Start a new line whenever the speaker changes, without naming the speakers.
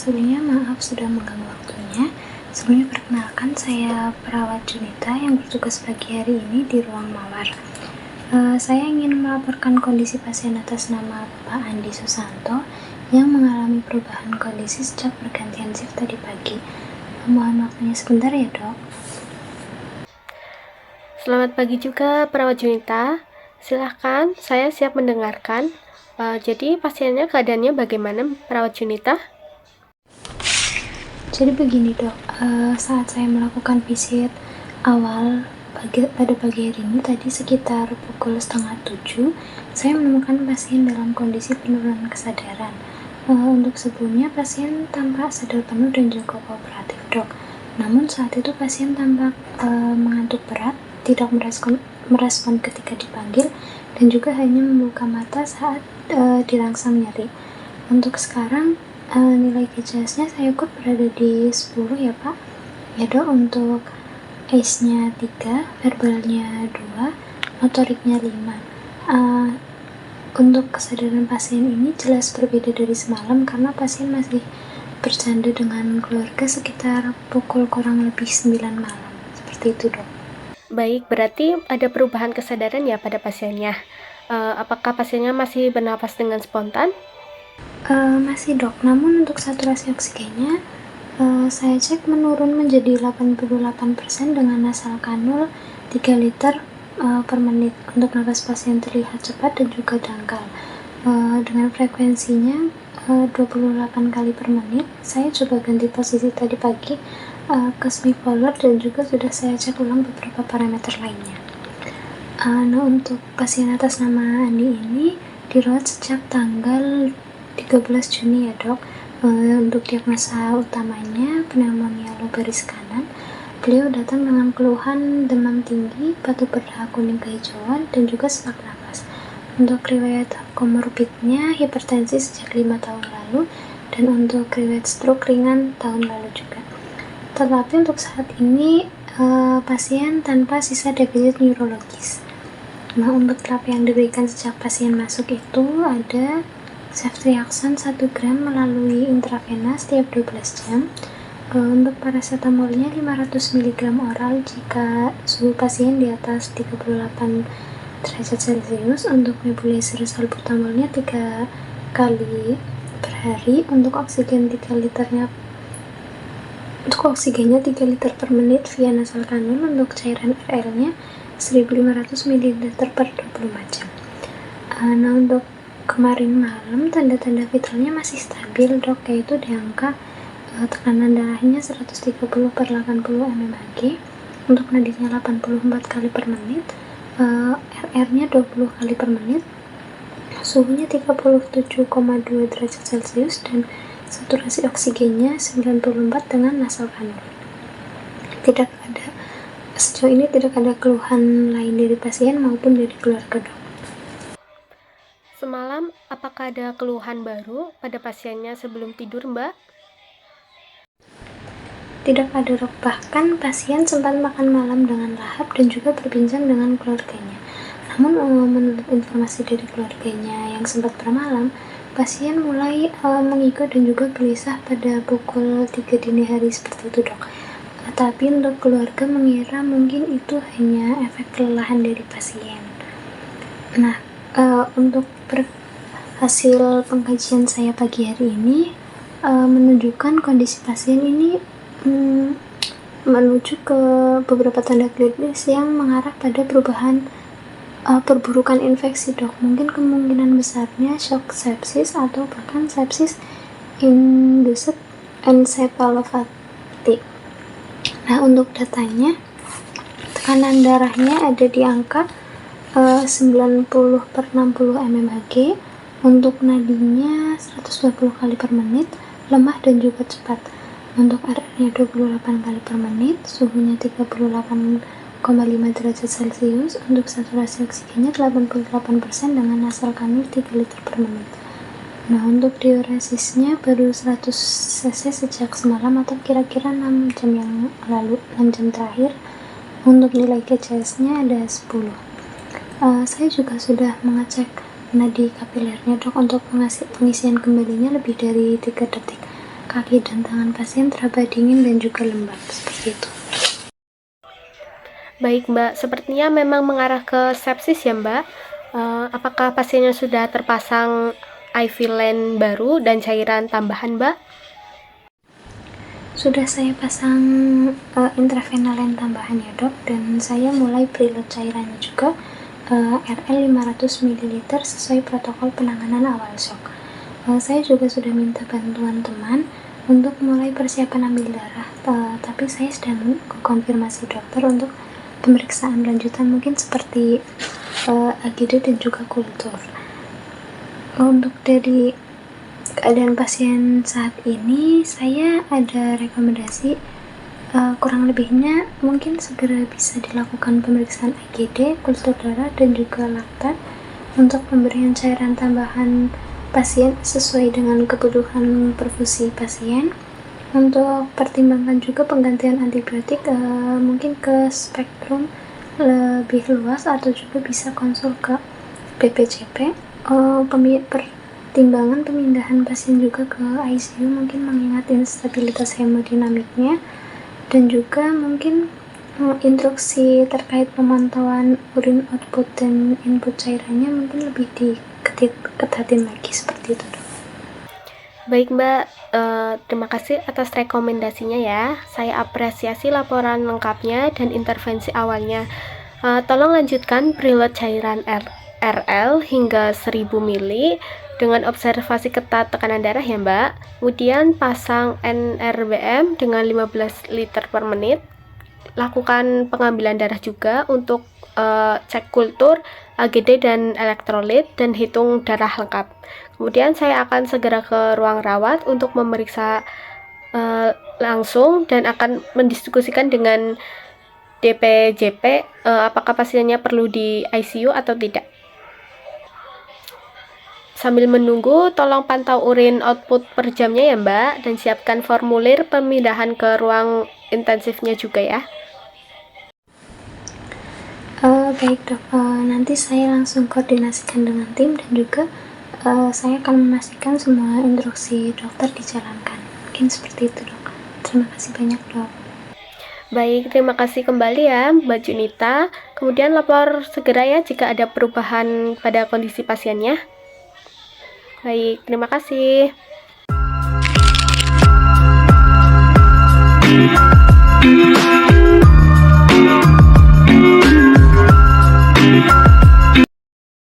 Sebelumnya maaf sudah mengganggu waktunya. Sebelumnya perkenalkan, saya perawat Junita yang bertugas pagi hari ini di ruang mawar. Saya ingin melaporkan kondisi pasien atas nama Bapak Andi Susanto yang mengalami perubahan kondisi sejak pergantian shift tadi pagi. Mohon waktunya sebentar ya, Dok.
Selamat pagi juga perawat Junita. Silahkan, saya siap mendengarkan. Jadi pasiennya keadaannya bagaimana perawat Junita?
Jadi begini, Dok, saat saya melakukan visit awal pada pagi hari ini tadi sekitar pukul 6:30, saya menemukan pasien dalam kondisi penurunan kesadaran. Untuk sebelumnya pasien tampak sadar penuh dan juga kooperatif, Dok. Namun saat itu pasien tampak mengantuk berat, tidak merespon ketika dipanggil, dan juga hanya membuka mata saat dirangsang nyeri. Untuk sekarang nilai KCS-nya saya ukur berada di 10 ya Pak. Ya Dok, untuk ACE-nya 3, verbalnya 2, motoriknya 5. Untuk kesadaran pasien ini jelas berbeda dari semalam karena pasien masih bercanda dengan keluarga sekitar pukul kurang lebih 9 malam. Seperti itu, Dok.
Baik, berarti ada perubahan kesadaran ya pada pasiennya. Apakah pasiennya masih bernafas dengan spontan?
Masih, Dok. Namun untuk saturasi oksigennya saya cek menurun menjadi 88% dengan nasal kanul 3 liter per menit. Untuk nafas pasien terlihat cepat dan juga dangkal. Dengan frekuensinya 28 kali per menit. Saya coba ganti posisi tadi pagi ke semipolar dan juga sudah saya cek ulang beberapa parameter lainnya. Nah, untuk pasien atas nama Andi ini dirawat sejak tanggal 13 Juni ya, Dok. Untuk diagnosa utamanya pneumonia low baris kanan. Beliau datang dengan keluhan demam tinggi, batuk berdarah kuning kehijauan, dan juga sesak napas. Untuk riwayat komorbidnya hipertensi sejak 5 tahun lalu, dan untuk riwayat stroke ringan tahun lalu juga. Tetapi untuk saat ini pasien tanpa sisa defisit neurologis. Nah, untuk terapi yang diberikan sejak pasien masuk itu ada ceftriaxone 1 gram melalui intravena setiap 12 jam. Untuk paracetamolnya 500 mg oral jika suhu pasien di atas 38 derajat Celcius. Untuk nebulizer salbutamolnya 3 kali per hari. Untuk oksigennya 3 liter per menit via nasal kanul. Untuk cairan RL-nya 1500 ml per 24 jam. Nah, untuk kemarin malam tanda-tanda vitalnya masih stabil, Dok, yaitu di angka tekanan darahnya 130 per 80 mmHg, untuk nadinya 84 kali per menit, RR-nya 20 kali per menit, suhunya 37,2 derajat Celcius, dan saturasi oksigennya 94 dengan nasal kanul. Sejauh ini tidak ada keluhan lain dari pasien maupun dari keluarga, Dok.
Semalam, apakah ada keluhan baru pada pasiennya sebelum tidur, Mbak?
Tidak ada, Dok. Bahkan pasien sempat makan malam dengan lahap dan juga berbincang dengan keluarganya. Namun menurut informasi dari keluarganya yang sempat bermalam, pasien mulai mengigo dan juga gelisah pada pukul 3 dini hari seperti itu, Dok. Tapi untuk keluarga mengira mungkin itu hanya efek kelelahan dari pasien. Nah, untuk hasil pengkajian saya pagi hari ini menunjukkan kondisi pasien ini menuju ke beberapa tanda klinis yang mengarah pada perburukan infeksi, Dok. Mungkin kemungkinan besarnya shock sepsis atau bahkan sepsis induced encephalopathy. Nah, untuk datanya tekanan darahnya ada di angka 90 per 60 mmHg. Untuk nadinya 120 kali per menit, lemah dan juga cepat. Untuk RR-nya 28 kali per menit, suhunya 38,5 derajat Celcius. Untuk saturasi oksigennya 88% dengan nasal kanul 3 liter per menit. Nah, untuk diuresisnya baru 100 cc sejak semalam atau kira-kira 6 jam yang lalu, 6 jam terakhir. Untuk nilai KCS-nya ada 10. Saya juga sudah mengecek nadi kapilernya, Dok, untuk pengisian kembalinya lebih dari 3 detik. kaki dan tangan pasien teraba dingin dan juga lembab, seperti itu.
Baik Mbak, sepertinya memang mengarah ke sepsis ya Mbak. Apakah pasiennya sudah terpasang IV line baru dan cairan tambahan Mbak?
Sudah saya pasang intravenal line tambahan ya dok, dan saya mulai preload cairannya juga RL 500 ml sesuai protokol penanganan awal shock. Saya juga sudah minta bantuan teman untuk mulai persiapan ambil darah, tapi saya sedang konfirmasi dokter untuk pemeriksaan lanjutan mungkin seperti AGD dan juga kultur. Untuk dari keadaan pasien saat ini, saya ada rekomendasi kurang lebihnya mungkin segera bisa dilakukan pemeriksaan AGD, kultur darah, dan juga laktat untuk pemberian cairan tambahan pasien sesuai dengan kebutuhan perfusi pasien. Untuk pertimbangkan juga penggantian antibiotik mungkin ke spektrum lebih luas atau juga bisa konsul ke BPJP. Pertimbangan pemindahan pasien juga ke ICU mungkin mengingat instabilitas hemodinamiknya, dan juga mungkin instruksi terkait pemantauan urin output dan input cairannya mungkin lebih diketatin lagi, seperti itu dok.
Baik Mbak, terima kasih atas rekomendasinya ya. Saya apresiasi laporan lengkapnya dan intervensi awalnya. Tolong lanjutkan preload cairan RL hingga 1000 ml dengan observasi ketat tekanan darah ya Mbak. Kemudian pasang NRBM dengan 15 liter per menit. Lakukan pengambilan darah juga untuk cek kultur, AGD dan elektrolit, dan hitung darah lengkap. Kemudian saya akan segera ke ruang rawat untuk memeriksa langsung dan akan mendiskusikan dengan DPJP apakah pasiennya perlu di ICU atau tidak. Sambil menunggu, tolong pantau urin output per jamnya ya Mbak, dan siapkan formulir pemindahan ke ruang intensifnya juga ya.
Baik dok, nanti saya langsung koordinasikan dengan tim dan juga saya akan memastikan semua instruksi dokter dijalankan. Mungkin seperti itu dok. Terima kasih banyak dok.
Baik, terima kasih kembali ya Mbak Junita. Kemudian lapor segera ya jika ada perubahan pada kondisi pasiennya. Baik, terima kasih.